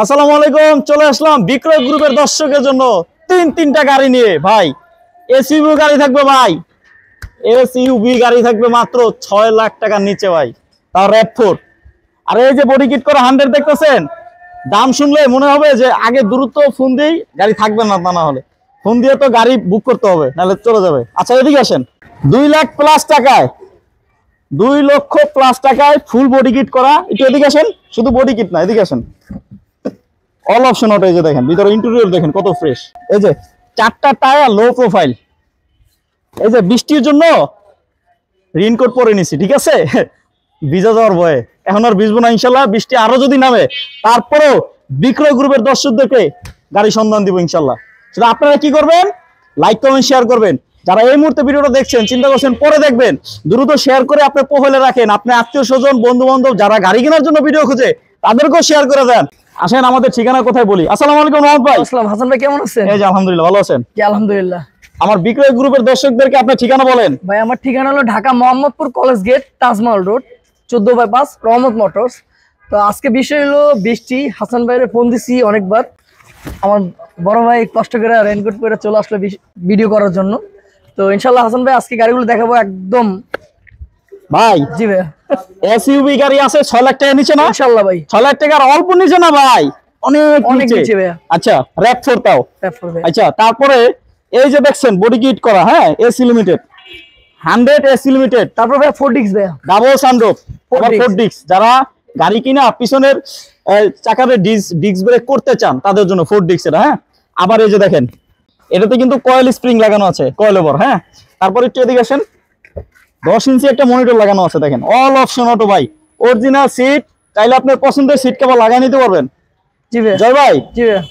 আসসালামু আলাইকুম, চলে আসলাম বিক্রয় গ্রুপের দর্শকের জন্য তিনটা গাড়ি নিয়ে। ভাই এসইউভি গাড়ি থাকবে, ভাই এসইউভি গাড়ি থাকবে মাত্র 6 লাখ টাকার নিচে ভাই, তাও র‍্যাপ4। আর এই যে বডি কিট করা 100 দেখতেছেন, দাম শুনলে মনে হবে যে আগে দ্রুত ফোন দিই, গাড়ি থাকবে না, তা না হলে ফোন দিয়ে তো গাড়ি বুক করতে হবে, নাহলে চলে যাবে। আচ্ছা এদিকে আসেন, 2 লাখ প্লাস টাকায়, 2 লক্ষ প্লাস টাকায় ফুল বডি কিট করা। একটু এদিকে আসেন, শুধু বডি কিট না, এদিকে আসেন। অল অপশন অটো, এই যে দেখেন ভিতরে ইন্টেরিয়র দেখেন কত ফ্রেশ। এই যে 4টা টায়ার লো প্রোফাইল। এই যে বৃষ্টির জন্য রেইনকোট পরে নিছি, ঠিক আছে, ভিজা যাওয়ার ভয়ে। এখন আর ভিজবো না ইনশাল্লাহ, বৃষ্টি আরো যদি নামে তারপরেও বিক্রয় গ্রুপের দর্শকদেরকে গাড়ি সন্ধান দিব ইনশাল্লাহ। শুধু আপনারা কি করবেন, লাইক কমেন্ট শেয়ার করবেন। যারা এই মুহূর্তে ভিডিওটা দেখছেন, চিন্তা করছেন পরে দেখবেন, দ্রুত শেয়ার করে আপনার প্রোফাইলে রাখেন। আপনি আত্মীয় স্বজন বন্ধু বান্ধব যারা গাড়ি কেনার জন্য ভিডিও খুঁজে, তাদেরকেও শেয়ার করে দেন। আসেন আমাদের ঠিকানা কোথায় বলি। আসসালামু আলাইকুম রহমত ভাই। আসসালাম হাসান ভাই, কেমন আছেন? এই যে আলহামদুলিল্লাহ, ভালো আছেন? জি আলহামদুলিল্লাহ। আমার বিক্রয় গ্রুপের দর্শকদেরকে আপনার ঠিকানা বলেন। ভাই আমার ঠিকানা হলো Dhaka Mohammadpur college gate, Taj Mahal road, 14/5, Rahmat motors. তো আজকে বিষয় হলো বৃষ্টি। হাসান ভাইয়ের ফোন দিছি অনেকবার, আমার বড় ভাই কষ্ট করে রেইনকোট পরে চলে আসলো ভিডিও করার জন্য। তো ইনশাল্লাহ হাসান ভাই আজকে গাড়িগুলো দেখাবো একদম। ভাই জি ভাই, এসইউভি গাড়ি আছে 6 লাখ টাকার নিচে না? ইনশাল্লাহ ভাই। 6 লাখ টাকার অল্প নিচে না ভাই, অনেক অনেক নিচে নিচে ভাই। আচ্ছা র‍্যাপ4 তাও। আচ্ছা তারপরে এই যে দেখছেন বডি কিট করা, হ্যাঁ এসি লিমিটেড 100 এসি লিমিটেড। তারপর ভাই 4 ডিস্ক ভাই, ডাবল সানরুফ, 4 ডিস্ক। যারা গাড়ি কিনা পিছনের চাকাতে ডিস্ক ব্রেক করতে চান তাদের জন্য 4 ডিস্ক এটা, হ্যাঁ। আবার এই যে দেখেন, এটাতে কিন্তু কয়েল স্প্রিং লাগানো আছে, কয়েল ওভার, হ্যাঁ। তারপর একটু এদিকে আসেন, 10 ইঞ্চি একটা মনিটর লাগানো আছে দেখেন। অল অপশন অটো ভাই, অরিজিনাল সিট, চাইলে আপনার পছন্দের সিট কভার লাগিয়ে নিতে পারবেন। জি ভাই। জয় ভাই, জি ভাই।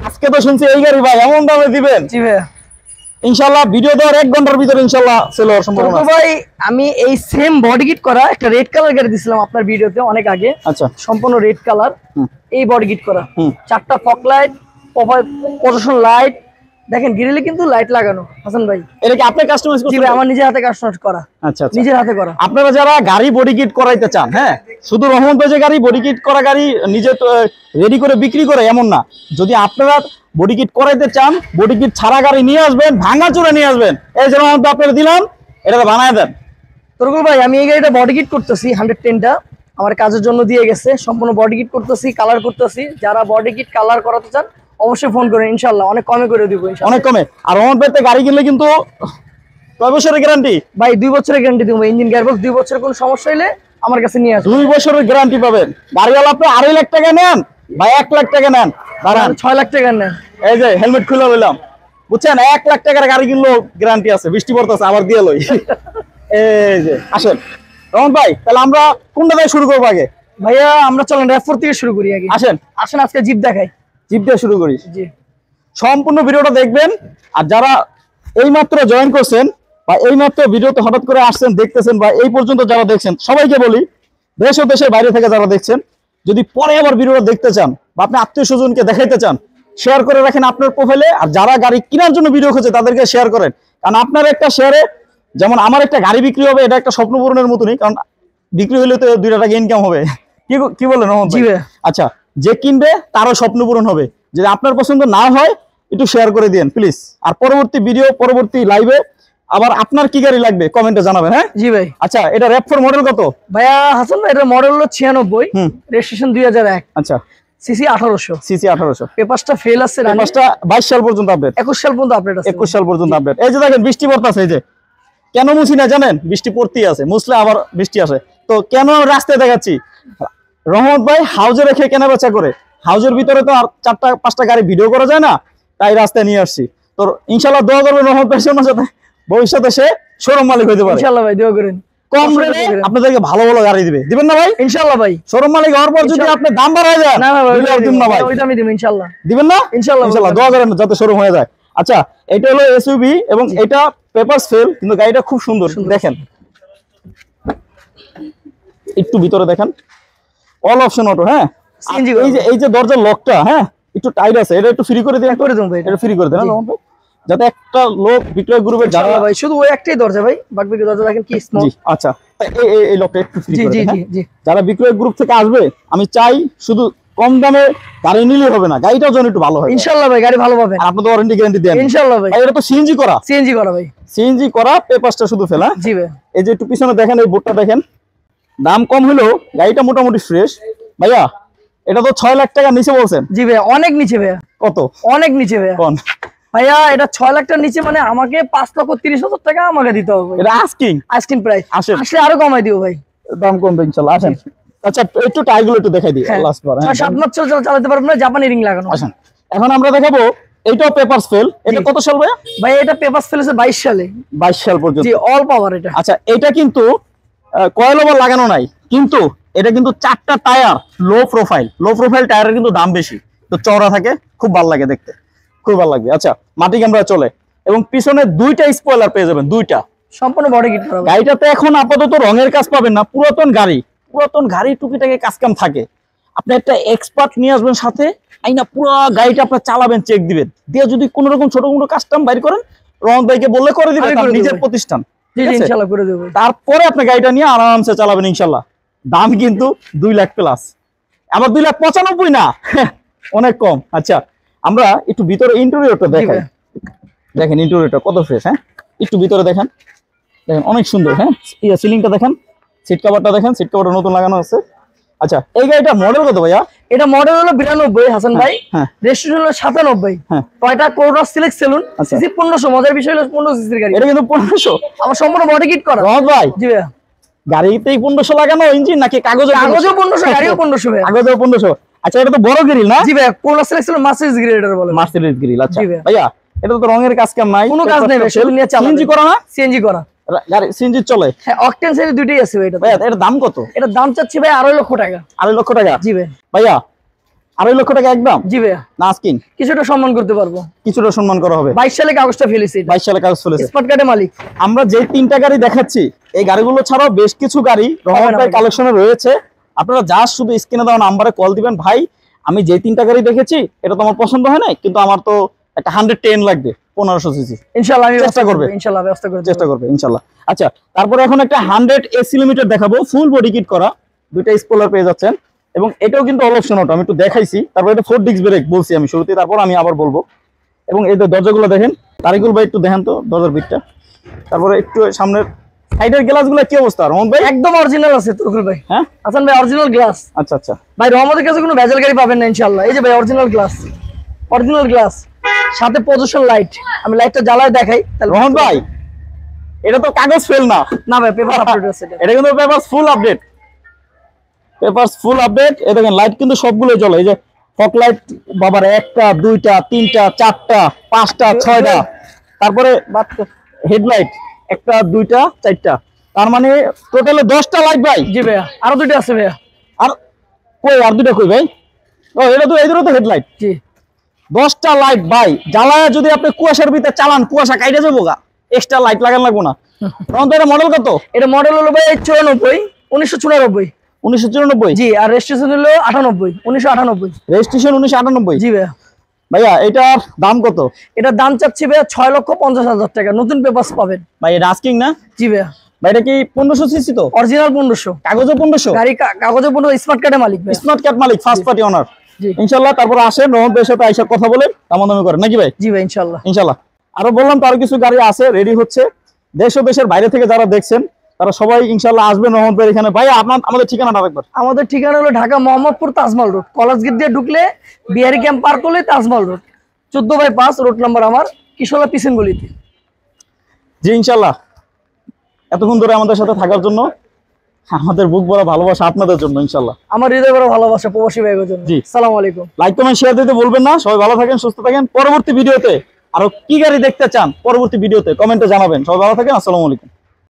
আজকে তো শুনছি এই গাড়ি ভাই এমন দামে দিবেন। জি ভাই ইনশাআল্লাহ ভিডিও দেওয়ার 1 ঘন্টার ভিতরে ইনশাআল্লাহ সেল হওয়ার সম্ভাবনা আছে। ভাই আমি এই সেম বডি কিট করা একটা রেড কালার গাড়ি দিছিলাম আপনার ভিডিওতে অনেক আগে। আচ্ছা, সম্পূর্ণ রেড কালার, এই বডি কিট করা, 4টা ফগ লাইট, প্রজেকশন লাইট, দেখেন গ্রিলে কিন্তু লাইট লাগানো। হাসান ভাই এটা কি আপনি কাস্টমাইজ করছেন? জি ভাই, আমার নিজের হাতে কাস্টমাইজ করা। আচ্ছা আচ্ছা, নিজের হাতে করা। আপনারা যারা গাড়ি বডি কিট করাইতে চান, হ্যাঁ, শুধু রহমত ভাই যে গাড়ি বডি কিট করা গাড়ি নিজে রেডি করে বিক্রি করে এমন না। যদি আপনারা বডি কিট করাইতে চান, বডি কিট ছাড়া গাড়ি নিয়ে আসবেন, ভাঙা চুরে নিয়ে আসবেন। এই যে রহমত আপনারা দিলাম, এটা বানায় দেন। তরকুল ভাই আমি এই গাড়িটা বডি কিট করতেছি, 110টা আমার কাজের জন্য দিয়ে গেছে। সম্পূর্ণ বডি কিট করতেছি, কালার করতেছি। যারা বডি কিট কালার করাতে চান অবশ্যই ফোন করেন, ইনশাআল্লাহ অনেক কমে করে দিব। অনেক কমে। আর রহমত ভাইতে গাড়ি কিনলে কিন্তু কয় বছরের গ্যারান্টি? ভাই 2 বছরের গ্যারান্টি দিব। ইঞ্জিন গিয়ারবক্স 2 বছরের কোনো সমস্যা হলে আমার কাছে নিয়ে আসুন। 2 বছরের গ্যারান্টি পাবেন। গাড়িওয়ালা আপনি 2.5 লাখ টাকা নেন ভাই, 1 লাখ টাকা নেন, দাঁড়ান 6 লাখ টাকা নেন। এই যে হেলমেট খুলে লইলাম, বুঝছেন, 1 লাখ টাকার গাড়ি কিনলো গ্যারান্টি আছে। বৃষ্টি পড়তেছে আবার দিয়ে লই। এই যে আসেন রহমত ভাই, তাহলে আমরা কোনটা দিয়ে শুরু করবো আগে? ভাইয়া আমরা চলেন র‍্যাপ4 থেকে শুরু করি আগে। আসেন আসেন আজকে জিপ দেখাই। জিপ দিয়ে শুরু করি। জি, সম্পূর্ণ ভিডিওটা দেখবেন। আর যারা এইমাত্র জয়েন করছেন বা এইমাত্র ভিডিওতে হঠাৎ করে আসছেন দেখতেছেন, বা এই পর্যন্ত যারা দেখছেন, সবাইকে বলি, দেশ ও দেশের বাইরে থেকে যারা দেখছেন, যদি পরে আবার ভিডিওটা দেখতে চান বা আপনি আত্মীয় স্বজনকে দেখাইতে চান, শেয়ার করে রাখেন আপনার প্রোফাইলে। আর যারা গাড়ি কেনার জন্য ভিডিও খুঁজে তাদেরকে শেয়ার করেন, কারণ আপনার একটা শেয়ারে, যেমন আমার একটা গাড়ি বিক্রি হবে, এটা একটা স্বপ্ন পূরণের মতনই, কারণ বিক্রি হলে তো 2 টাকা ইনকাম হবে। কি বলেন রহমত ভাই? আচ্ছা, যে কিনবে তারও স্বপ্ন পূরণ হবে। যদি আপনার পছন্দ না হয় একটু শেয়ার করে দিন প্লিজ। আর পরবর্তী ভিডিও, পরবর্তী লাইভে আবার আপনার কি গাড়ি লাগবে কমেন্টে জানাবেন, হ্যাঁ। জি ভাই। আচ্ছা, এটা র‍্যাপ4 মডেল কত? ভাইয়া হাসান ভাই, এটা মডেল হলো 96, রেজিস্ট্রেশন 2001। আচ্ছা, সিসি 1800, সিসি 1800। পেপারসটা ফেল আছে, পেপারসটা 22 সাল পর্যন্ত আপডেট, 21 সাল পর্যন্ত আপডেট আছে। 21 সাল পর্যন্ত আপডেট। এই যে দেখেন বৃষ্টি পড়তেছে, এই যে কেন মুছি না জানেন? বৃষ্টি পড়তেই আছে, মুছলে আবার বৃষ্টি আসে। তো কেন রাস্তায় দেখাচ্ছি, রহমত ভাই হাউজে রেখে কেনা বেচা করে, হাউজের ভিতরে তো আর 4টা-5টা গাড়ি ভিডিও করা যায় না, তাই রাস্তায় নিয়ে আসছি। তো ইনশাআল্লাহ দোয়া করবেন রহমত ভাই সাথে ভবিষ্যতে সে শোরুম মালিক হইতে পারে। ইনশাআল্লাহ ভাই দোয়া করেন, কম রেটে আপনাদেরকে ভালো ভালো গাড়ি দিবেন না ভাই? ইনশাআল্লাহ ভাই। শোরুম মালিক হওয়ার পর যদি আপনি দাম বাড়ায় যান, না ভাই দিবেন না ভাই? ওইটা আমি দিব ইনশাআল্লাহ। দিবেন না? ইনশাআল্লাহ দোয়া করেন যাতে শোরুম হয়ে যায়। আচ্ছা, এটা হলো এসইউভি এবং এটা পেপারস ফেল, কিন্তু গাড়িটা খুব সুন্দর। দেখেন একটু ভিতরে দেখেন, অল অপশন অটো, হ্যাঁ। এই যে দরজার লকটা, হ্যাঁ, একটু টাইট আছে, এটা একটু ফ্রি করে দিন। এটা ফ্রি করে দেন যাতে একটা লোক বিক্রয় গ্রুপের যারা ভাই, শুধু ওই একটাই দরজা ভাই, বাকি দরজা দেখেন কি স্মল। আচ্ছা, এই লকটা একটু ফ্রি করে দেন। জি। যারা বিক্রয় গ্রুপ থেকে আসবে, আমি চাই শুধু কম দামে গাড়ি নিলেই হবে না, গাড়িটাও যেন একটু ভালো হয়। ইনশাআল্লাহ ভাই গাড়ি ভালো পাবেন। আর আপনি তো ওয়ারেন্টি গ্যারান্টি দেন ইনশাআল্লাহ ভাই। এটা তো সিএনজি করা। সিএনজি করা ভাই। সিএনজি করা, পেপারসটা শুধু ফেলা। জি ভাই। এই যে একটু পিছনে দেখেন, এই বোর্ডটা দেখেন, দাম কম হলেও গাড়িটা মোটামুটি ফ্রেশ। ভাইয়া এটা তো 6 লাখ টাকা নিচে বলছেন। জি ভাই, অনেক নিচে ভাইয়া। কত? অনেক নিচে ভাইয়া। কোন ভাইয়া এটা 6 লাখ টাকার নিচে, মানে আমাকে 5,30,000 টাকা আমাকে দিতে হবে। এটা আস্কিং প্রাইস। আসেন, আসলে আরো কমাই দিও ভাই। দাম কমবে ইনশাআল্লাহ। আসেন। আচ্ছা একটু টাইগুলো একটু দেখাই দিই লাস্ট বার। 7 মাস চালাতে পারবো না, জাপানি রিং লাগানো। আসেন এখন আমরা দেখাবো এইটাও পেপারস ফেল। এটা কত সাল ভাইয়া? ভাই এটা পেপারস ফেলেছে 22 সালে। 22 সাল পর্যন্ত। জি, অল পাওয়ার এটা। আচ্ছা এটা কিন্তু কয়েল ওভার লাগানো নাই, কিন্তু এটা কিন্তু 4টা tyre low profile. Low profile টায়ারের কিন্তু দাম বেশি, তো চওড়া থাকে, খুব ভালো লাগে দেখতে, খুব ভালো লাগবে। আচ্ছা মাটি ক্যামেরা চলে এবং পিছনে 2টা স্পয়লার পেয়ে যাবেন, 2টা সম্পূর্ণ বডি কিট করা। গাড়িটাতে এখন আপাতত রঙের কাজ পাবেন না, পুরাতন গাড়ি টুকিটাকে কাজ কাম থাকে। আপনি একটা এক্সপার্ট নিয়ে আসবেন সাথে, আইনা পুরো গাড়িটা আপনার চালাবেন, চেক দিবেন, দিয়ে যদি কোনো রকম ছোট কোনো কাস্টম বাইর করেন, রহমান ভাইকে বললে করে দিবেন, তার নিজের প্রতিষ্ঠান। জি জি, ইনশাআল্লাহ করে দেব। তারপরে আপনি গাড়িটা নিয়ে আরামসে চালাবেন ইনশাআল্লাহ। দাম কিন্তু 2 লাখ প্লাস, আবার 2,95,000 না, অনেক কম। আচ্ছা আমরা একটু ভিতরে ইন্টেরিয়রটা দেখাই। দেখেন ইন্টেরিয়রটা কত ফ্রেশ। হ্যাঁ একটু ভিতরে দেখেন, দেখেন অনেক সুন্দর। হ্যাঁ সিলিংটা দেখেন, সিট কভারটা দেখেন, সিট কভারটা নতুন লাগানো আছে। আচ্ছা এই গাড়িটা মডেল কত ভাইয়া? এটা মডেল হলো 92 হাসান ভাই। হ্যাঁ। রেজিস্ট্রেশন হলো 97। হ্যাঁ। Toyota Corona select saloon. আচ্ছা। সিসি 1500। মজার বিষয় হলো 1500 সিসির গাড়ি। এটা কিন্তু 1500। আমার সম্পূর্ণ বডি কিট করা। রহমত ভাই জি ভাইয়া। গাড়িতেই 1500 লাগানো ইঞ্জিন নাকি কাগজে? কাগজেও 1500, গাড়িও 1500 ভাইয়া। কাগজেও 1500। আচ্ছা এটা তো বড় গ্রিল না? জি ভাইয়া, কোরোনা সিলেক্ট সেলুন মার্সিডিজ গ্রেডার বলে। Mercedes grill. আচ্ছা জি ভাইয়া। ভাইয়া এটা তো রঙের কাজ কাম নাই, কোনো কাজ নেই ভাই, শুধু নিয়ে চালাবেন। সিএনজি করা না? সিএনজি করা। গাড়ি সিএনজি চলে? হ্যাঁ, অকটেন সাইড দুটোই আছে ভাই। এটা ভাইয়া এর দাম কত? এটার দাম চাচ্ছি ভাই 2.5 লক্ষ টাকা। 2.5 লক্ষ টাকা? জি ভাই। ভাইয়া 2.5 লক্ষ টাকা একদম? জি ভাইয়া। না আস্কিং? কিছুটা সম্মান করতে পারবো। কিছুটা সম্মান করা হবে। 22 সালে কাগজটা ফেলেছি। 22 সালে কাগজ ফেলেছে। স্মার্ট কার্ডের মালিক। আমরা যে 3টা গাড়ি দেখাচ্ছি, এই গাড়িগুলো ছাড়াও বেশ কিছু গাড়ি রহমত ভাই কালেকশনে রয়েছে। আপনারা যা শুধু স্ক্রিনে দেওয়া নাম্বারে কল দিবেন, ভাই আমি যে 3টা গাড়ি দেখেছি এটা তো আমার পছন্দ হয় না, কিন্তু আমার তো একটা 110 লাগবে 1500 সিসি। ইনশাআল্লাহ আমি চেষ্টা করবে। ইনশাআল্লাহ ব্যবস্থা করব। চেষ্টা করবে ইনশাআল্লাহ। আচ্ছা তারপরে এখন একটা 100 এসি লিমিটেড দেখাবো, ফুল বডি কিট করা, 2টা স্পয়লার পেয়ে যাচ্ছেন এবং এটাও কিন্তু অল অপশন অটো। আমি একটু দেখাইছি, তারপর এটা 4 ডিস্ক ব্রেক বলছি আমি শুরুতে, তারপর আমি আবার বলবো। এবং এই দরজাগুলো দেখেন, তারিকুল ভাই একটু দেখেন তো দরজার বিটটা। তারপরে একটু সামনের সাইডের গ্লাসগুলো কি অবস্থা রহমত ভাই? একদম অরিজিনাল আছে তুরকুল ভাই। হ্যাঁ হাসান ভাই, অরিজিনাল গ্লাস। আচ্ছা আচ্ছা ভাই রহমতের কাছে কোনো ভেজাল গাড়ি পাবেন না ইনশাআল্লাহ। এই যে ভাই অরিজিনাল গ্লাস, অরিজিনাল গ্লাস, সাথে পজিশন লাইট। আমি লাইটটা জ্বালায় দেখাই তাহলে। রহমত ভাই এটা তো কাগজ ফেল না? না ভাই, পেপার আপডেট আছে এটা। এটা কিন্তু papers full update, papers full update. এই দেখেন লাইট কিন্তু সবগুলোই জ্বলে। এই যে ফগ লাইট বাবার 1টা 2টা 3টা 4টা 5টা 6টা, তারপরে হেডলাইট 1টা 2টা 4টা, তার মানে টোটালে 10টা লাইট ভাই। জি ভাইয়া, আরো দুটো আছে ভাইয়া। আর কই আর 2টা কই ভাই? ও এটা তো এই দুটো তো হেডলাইট। জি 10টা লাইট ভাই, জ্বালায় যদি আপনি কুয়াশার ভিতরে চালান, কুয়াশা কাইটে যাবো গা, এক্সট্রা লাইট লাগান লাগবো না। তখন তো এটা মডেল কত? এটা মডেল হলো ভাই 94, 1994। 1994? জি, আর রেজিস্ট্রেশন হলো 98, 1998। রেজিস্ট্রেশন 1998? জি ভাইয়া। ভাইয়া এটার দাম কত? এটার দাম চাচ্ছি ভাইয়া 6,50,000 টাকা। নতুন পেপারস পাবেন ভাই এটা আস্কিং না? জি ভাইয়া। ভাই এটা কি 1500 সিসি? তো অরিজিনাল 1500, কাগজে 1500, গাড়ি কাগজে 1500, স্মার্ট কার্ডের মালিক ভাই। স্মার্ট কার্ড মালিক, ফার্স্ট পার্টি ওনার। জি ইনশাআল্লাহ। তারপর আসেন রহমত ভাইয়ের সাথে আইসা কথা বলেন, দামাদামি করেন নাকি ভাই? জি ভাই ইনশাআল্লাহ। ইনশাআল্লাহ। আরো বললাম তো আরো কিছু গাড়ি আছে, রেডি হচ্ছে। দেশ ও দেশের বাইরে থেকে যারা দেখছেন তারা সবাই ইনশাআল্লাহ আসবেন রহমত ভাইয়ের এখানে। ভাই আমাদের ঠিকানাটা একবার। আমাদের ঠিকানা হলো Dhaka Mohammadpur Taj Mahal road, college gate দিয়ে ঢুকলে বিহারি ক্যাম্প পার করলে তাজমহল রোড, 14/5 রোড নাম্বার আমার, কিশোলা পিছন গলিতে। জি ইনশাআল্লাহ। এতক্ষণ ধরে আমাদের সাথে থাকার জন্য, আমাদের বুক ভরা ভালোবাসা আপনাদের জন্য ইনশাআল্লাহ। আমার হৃদয় ভরা ভালোবাসা প্রবাসী ভাইয়ের জন্য। জি আসসালামু আলাইকুম। লাইক কমেন্ট শেয়ার দিতে বলবেন না। সবাই ভালো থাকেন, সুস্থ থাকেন। পরবর্তী ভিডিওতে আরো কি গাড়ি দেখতে চান পরবর্তী ভিডিওতে কমেন্টে জানাবেন। সবাই ভালো থাকেন। আসসালামু আলাইকুম।